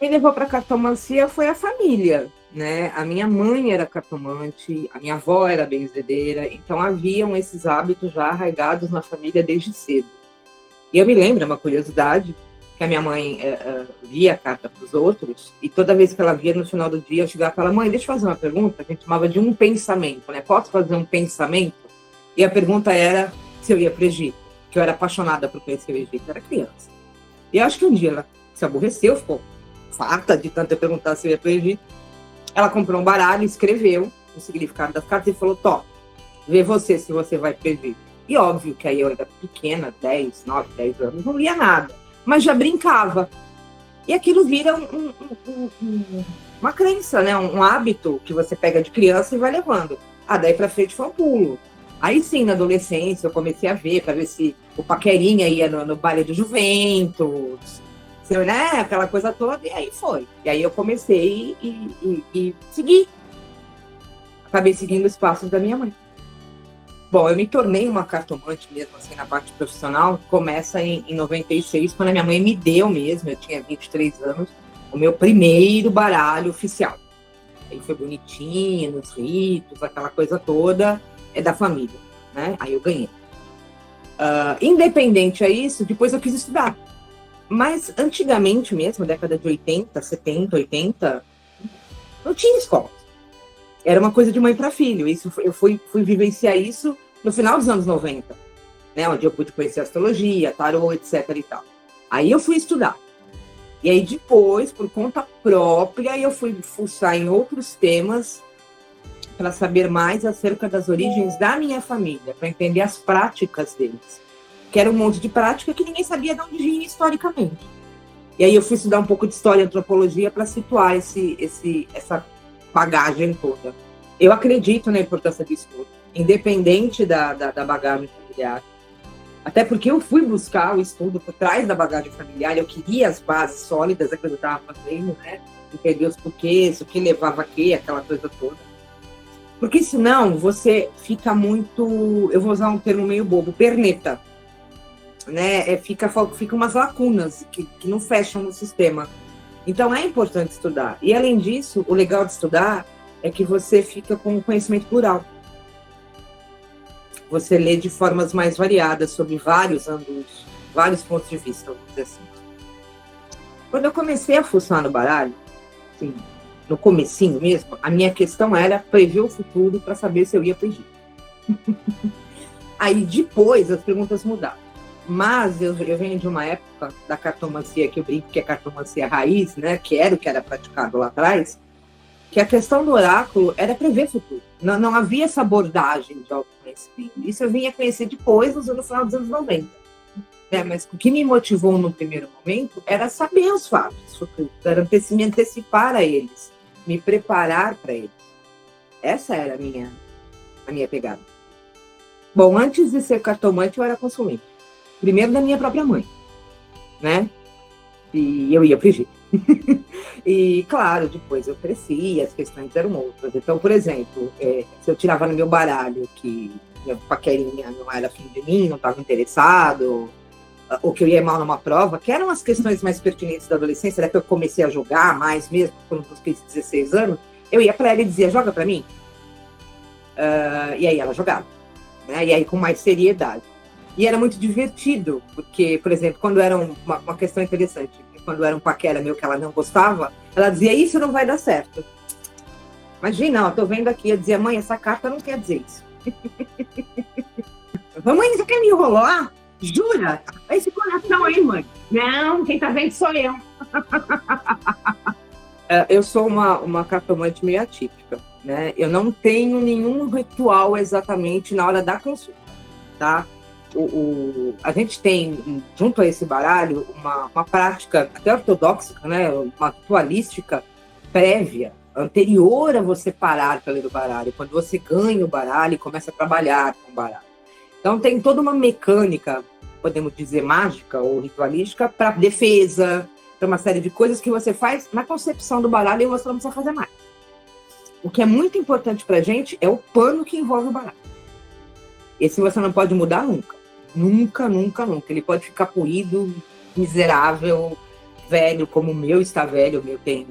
Me levou para cartomancia foi a família, né? A minha mãe era cartomante, a minha avó era benzedeira, então haviam esses hábitos já arraigados na família desde cedo. E eu me lembro, é uma curiosidade, que a minha mãe via a carta para os outros, e toda vez que ela via no final do dia, eu chegava e falava, mãe, deixa eu fazer uma pergunta, que a gente chamava de um pensamento, né? Posso fazer um pensamento? E a pergunta era se eu ia para o Egito, que eu era apaixonada por conhecer o Egito, eu era criança. E eu acho que um dia ela se aborreceu, ficou farta de tanto eu perguntar se eu ia para o Egito. Ela comprou um baralho, escreveu o significado das cartas e falou, Tó, vê você se você vai para o Egito. E óbvio que aí eu era pequena, 10, 9, 10 anos, não lia nada, mas já brincava. E aquilo vira uma crença, né? Um hábito que você pega de criança e vai levando. Daí para frente foi um pulo. Aí sim, na adolescência, eu comecei a ver, para ver se o paquerinha ia no baile de Juventus, né? Aquela coisa toda, e aí foi. E aí eu comecei e segui. Acabei seguindo os passos da minha mãe. Bom, eu me tornei uma cartomante mesmo, assim, na parte profissional, começa em 96, quando a minha mãe me deu mesmo, eu tinha 23 anos, o meu primeiro baralho oficial. Aí foi bonitinho, nos ritos, aquela coisa toda, é da família, né? Aí eu ganhei. Independente a isso, depois eu quis estudar. Mas antigamente mesmo, década de 80, 70, 80, não tinha escola. Era uma coisa de mãe para filho. Isso, eu fui vivenciar isso no final dos anos 90, né? Onde eu pude conhecer astrologia, tarô, etc. e tal. Aí eu fui estudar. E aí depois, por conta própria, eu fui fuçar em outros temas para saber mais acerca das origens da minha família, para entender as práticas deles. Que era um monte de prática que ninguém sabia de onde vinha historicamente. E aí eu fui estudar um pouco de história e antropologia para situar essa bagagem toda. Eu acredito na importância do estudo, independente da bagagem familiar. Até porque eu fui buscar o estudo por trás da bagagem familiar, eu queria as bases sólidas, que eu estava fazendo, né? Entender os porquês, o que levava a quê, aquela coisa toda. Porque senão você fica muito, eu vou usar um termo meio bobo, perneta. Né? Fica umas lacunas que não fecham no sistema. Então é importante estudar. E além disso, o legal de estudar é que você fica com conhecimento plural. Você lê de formas mais variadas, sobre vários ângulos, vários pontos de vista, vamos dizer assim. Quando eu comecei a fuçar no baralho, assim, no comecinho mesmo, a minha questão era prever o futuro para saber se eu ia para o Egito. Aí depois as perguntas mudaram. Mas eu venho de uma época da cartomancia, que eu brinco que é cartomancia raiz, né, que era o que era praticado lá atrás, que a questão do oráculo era prever futuro. Não havia essa abordagem de autoconhecimento. Isso eu vinha conhecer depois, no final dos anos 90. Mas o que me motivou no primeiro momento era saber os fatos futuros, era me antecipar a eles, me preparar para eles. Essa era a minha pegada. Bom, antes de ser cartomante, eu era consulente. Primeiro da minha própria mãe, né? E eu ia para o Egito. E, claro, depois eu cresci, as questões eram outras. Então, por exemplo, se eu tirava no meu baralho que minha paquerinha não era afim de mim, não estava interessado, ou que eu ia mal numa prova, que eram as questões mais pertinentes da adolescência, que eu comecei a jogar mais mesmo, quando eu fiz 16 anos, eu ia para ela e dizia, joga para mim. E aí ela jogava, né? E aí com mais seriedade. E era muito divertido, porque, por exemplo, quando era uma questão interessante, quando era um paquera meu que ela não gostava, ela dizia, isso não vai dar certo. Imagina, eu tô vendo aqui, eu dizia, mãe, essa carta não quer dizer isso. Mãe, você quer me enrolar? Jura? Esse coração aí, mãe. Não, quem tá vendo sou eu. Eu sou uma cartomante meio atípica, né? Eu não tenho nenhum ritual exatamente na hora da consulta, tá? A gente tem, junto a esse baralho, uma prática até ortodoxa, né? Uma ritualística prévia, anterior a você parar para ler o baralho, quando você ganha o baralho e começa a trabalhar com o baralho. Então tem toda uma mecânica, podemos dizer mágica ou ritualística, para defesa, para uma série de coisas que você faz na concepção do baralho e você não precisa fazer mais. O que é muito importante para a gente é o pano que envolve o baralho. Esse você não pode mudar nunca. Nunca, nunca, nunca. Ele pode ficar poído, miserável, velho como o meu está velho, o meu tem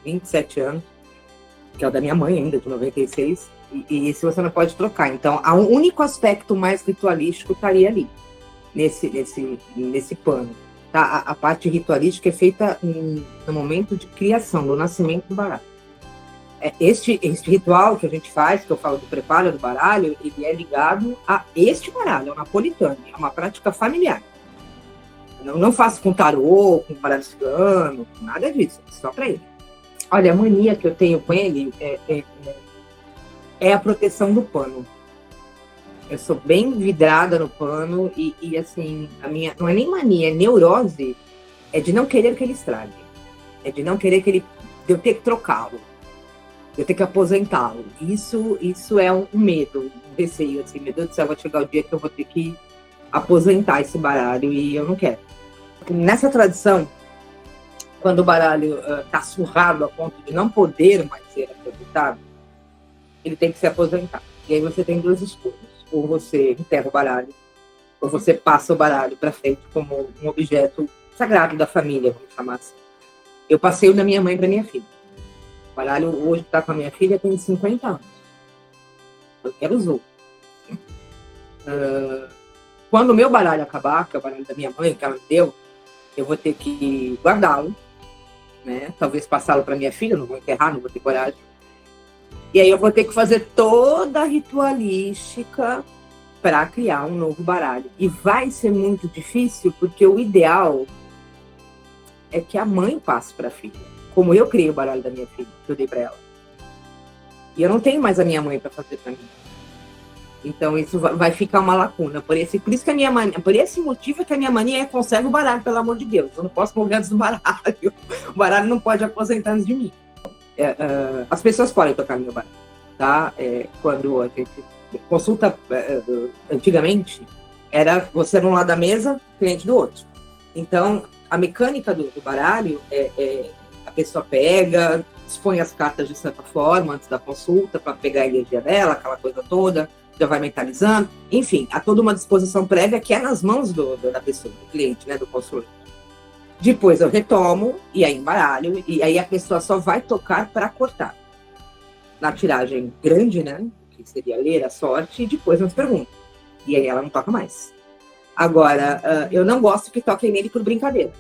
27 anos, que é o da minha mãe ainda, de 96, e esse você não pode trocar. Então, o único aspecto mais ritualístico estaria ali, nesse pano. Tá? A parte ritualística é feita no momento de criação, do nascimento do baralho. Este ritual que a gente faz, que eu falo do preparo do baralho, ele é ligado a este baralho, ao napolitano, é uma prática familiar. Não faço com tarô, com baralho cigano, nada disso, só para ele. Olha, a mania que eu tenho com ele é a proteção do pano. Eu sou bem vidrada no pano e assim, a minha não é nem mania, é neurose, é de não querer que ele estrague. É de não querer de eu ter que trocá-lo, de eu ter que aposentá-lo. Isso é um medo, um receio, assim, meu Deus do céu, vai chegar o dia que eu vou ter que aposentar esse baralho e eu não quero. Nessa tradição, quando o baralho está surrado a ponto de não poder mais ser aposentado, ele tem que se aposentar. E aí você tem duas escolhas. Ou você enterra o baralho, ou você passa o baralho para frente como um objeto sagrado da família, vamos chamar assim. Eu passei o da minha mãe para minha filha. O baralho hoje está com a minha filha, tem 50 anos. Eu quero usar. Quando o meu baralho acabar, que é o baralho da minha mãe, que ela me deu, eu vou ter que guardá-lo, né? Talvez passá-lo para minha filha, não vou enterrar, não vou ter coragem. E aí eu vou ter que fazer toda a ritualística para criar um novo baralho. E vai ser muito difícil, porque o ideal é que a mãe passe para a filha. Como eu criei o baralho da minha filha, que eu dei para ela. E eu não tenho mais a minha mãe para fazer para mim. Então isso vai ficar uma lacuna. Por isso que a minha mania, por esse motivo é que a minha mania é conserva o baralho, pelo amor de Deus. Eu não posso morrer antes do baralho. O baralho não pode aposentar antes de mim. As pessoas podem tocar no meu baralho, tá? Quando a gente consulta, antigamente, era você de um lado da mesa, cliente do outro. Então, a mecânica do baralho a pessoa pega, expõe as cartas de certa forma antes da consulta para pegar a energia dela, aquela coisa toda, já vai mentalizando. Enfim, há toda uma disposição prévia que é nas mãos da pessoa, do cliente, né, do consultor. Depois eu retomo, e aí embaralho, e aí a pessoa só vai tocar para cortar. Na tiragem grande, né? Que seria ler a sorte, e depois nas perguntas. E aí ela não toca mais. Agora, eu não gosto que toquem nele por brincadeira.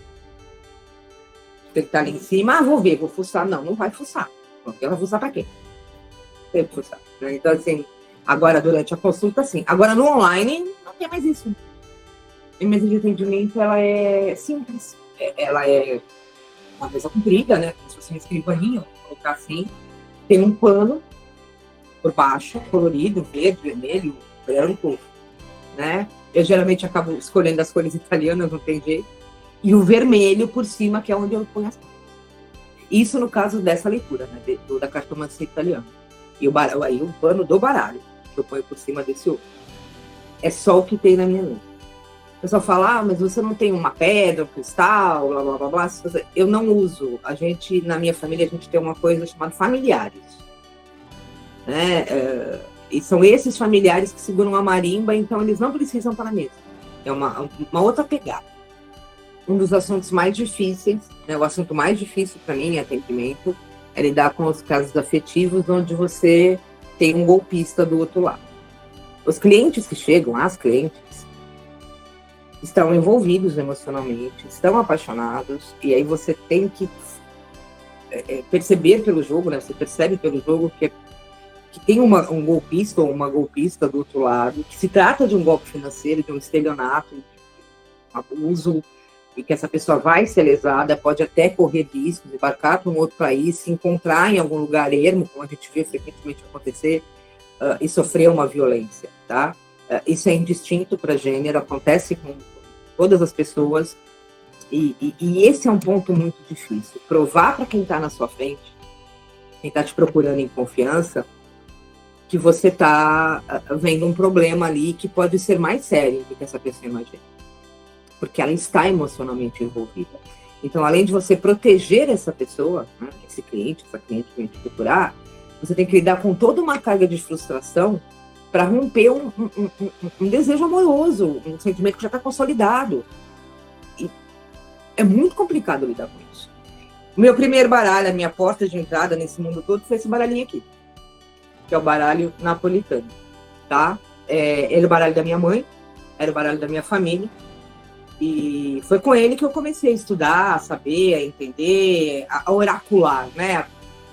Ele tá ali em cima, vou ver, vou fuçar. Não vai fuçar. Porque vai fuçar para quê? Tem que fuçar. Né? Então, assim, agora durante a consulta, sim. Agora no online, não tem mais isso. A mesa de atendimento, ela é simples. Ela é uma mesa comprida, né? Como se fosse uma escrivaninha, vou colocar assim. Tem um pano por baixo, colorido, verde, vermelho, branco, né? Eu geralmente acabo escolhendo as cores italianas, não tem jeito. E o vermelho por cima, que é onde eu ponho as cores. Isso no caso dessa leitura, né? Da cartomancia italiana. E aí o pano do baralho, que eu ponho por cima desse outro. É só o que tem na minha mesa. O pessoal fala, mas você não tem uma pedra, um cristal, blá, blá, blá, blá. Eu não uso. Na minha família, a gente tem uma coisa chamada familiares. Né? E são esses familiares que seguram a marimba, então eles não precisam estar na mesa. É uma outra pegada. Um dos assuntos mais difíceis, né, o assunto mais difícil para mim em atendimento, é lidar com os casos afetivos, onde você tem um golpista do outro lado. Os clientes que chegam, as clientes, estão envolvidos emocionalmente, estão apaixonados, e aí você tem que perceber pelo jogo, né? Você percebe pelo jogo que tem um golpista ou uma golpista do outro lado, que se trata de um golpe financeiro, de um estelionato, de um abuso, e que essa pessoa vai ser lesada, pode até correr riscos, embarcar para um outro país, se encontrar em algum lugar ermo, como a gente vê frequentemente acontecer, e sofrer uma violência, tá? Isso é indistinto para gênero, acontece com todas as pessoas, e esse é um ponto muito difícil. Provar para quem está na sua frente, quem está te procurando em confiança, que você está vendo um problema ali que pode ser mais sério do que essa pessoa imagina. Porque ela está emocionalmente envolvida. Então, além de você proteger essa pessoa, né, esse cliente, essa cliente que vem te procurar, você tem que lidar com toda uma carga de frustração para romper um desejo amoroso, um sentimento que já está consolidado. é muito complicado lidar com isso. O meu primeiro baralho, a minha porta de entrada nesse mundo todo foi esse baralhinho aqui, que é o baralho napolitano, tá? Ele é o baralho da minha mãe, era o baralho da minha família, e foi com ele que eu comecei a estudar, a saber, a entender, a oracular, né? A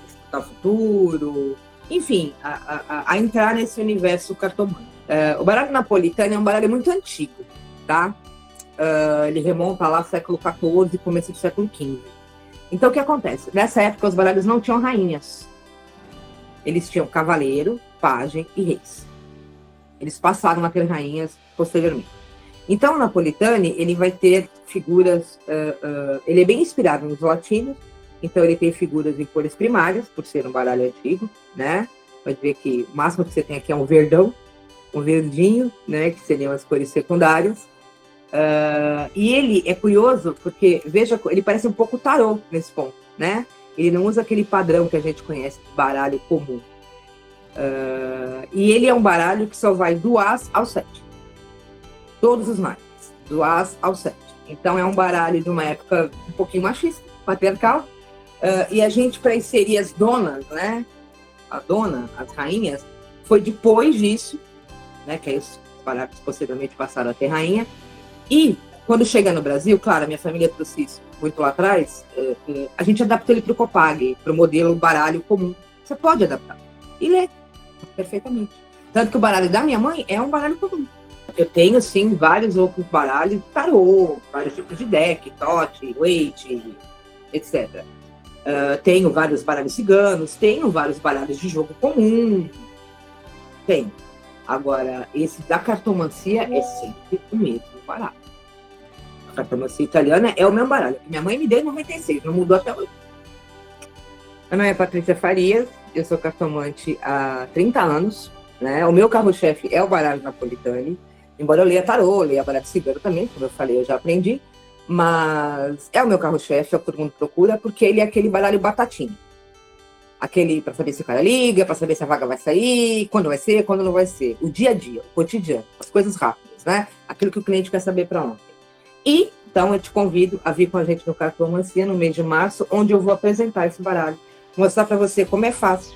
estudar o futuro, enfim, a entrar nesse universo cartomante. O baralho napolitano é um baralho muito antigo, tá? Ele remonta lá ao século XIV, começo do século XV. Então, o que acontece? Nessa época, os baralhos não tinham rainhas. Eles tinham cavaleiro, pajem e reis. Eles passaram a ter rainhas posteriormente. Então, o Napolitani, ele vai ter figuras... ele é bem inspirado nos latinos, então ele tem figuras em cores primárias, por ser um baralho antigo, né? Pode ver que o máximo que você tem aqui é um verdão, um verdinho, né? Que seriam as cores secundárias. E ele é curioso porque, veja, ele parece um pouco tarô nesse ponto, né? Ele não usa aquele padrão que a gente conhece de baralho comum. E ele é um baralho que só vai do As ao 7. Todos os naipes, do As ao 7. Então é um baralho de uma época um pouquinho machista, patriarcal. E a gente, para inserir as donas, né? A dona, as rainhas, foi depois disso, né? Que aí os baralhos posteriormente passaram a ter rainha. E, quando chega no Brasil, claro, a minha família trouxe isso muito lá atrás, a gente adaptou ele para o Copag, para o modelo baralho comum. Você pode adaptar. E lê perfeitamente. Tanto que o baralho da minha mãe é um baralho comum. Eu tenho, sim, vários outros baralhos, tarô, vários tipos de deck, tote, weight, etc. Tenho vários baralhos ciganos, tenho vários baralhos de jogo comum. Tenho. Agora, esse da cartomancia é sempre o mesmo baralho. A cartomancia italiana é o mesmo baralho. Minha mãe me deu em 96, não mudou até hoje. Meu nome é Patrícia Farias, eu sou cartomante há 30 anos. Né? O meu carro-chefe é o baralho Napolitani. Embora eu leia tarô, leia baralho cigano também, como eu falei, eu já aprendi. Mas é o meu carro-chefe, é o que todo mundo procura, porque ele é aquele baralho batatinha. Aquele para saber se o cara liga, para saber se a vaga vai sair, quando vai ser, quando não vai ser. O dia a dia, o cotidiano, as coisas rápidas, né? Aquilo que o cliente quer saber para ontem. E, então, eu te convido a vir com a gente no Cartomancia no mês de março, onde eu vou apresentar esse baralho. Mostrar para você como é fácil,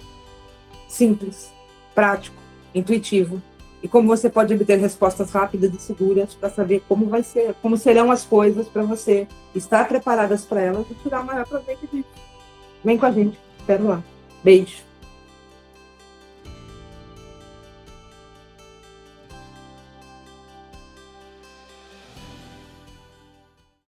simples, prático, intuitivo, e como você pode obter respostas rápidas e seguras para saber como vai ser, como serão as coisas para você estar preparadas para elas e tirar o maior proveito disso. Vem com a gente, espero lá. Beijo.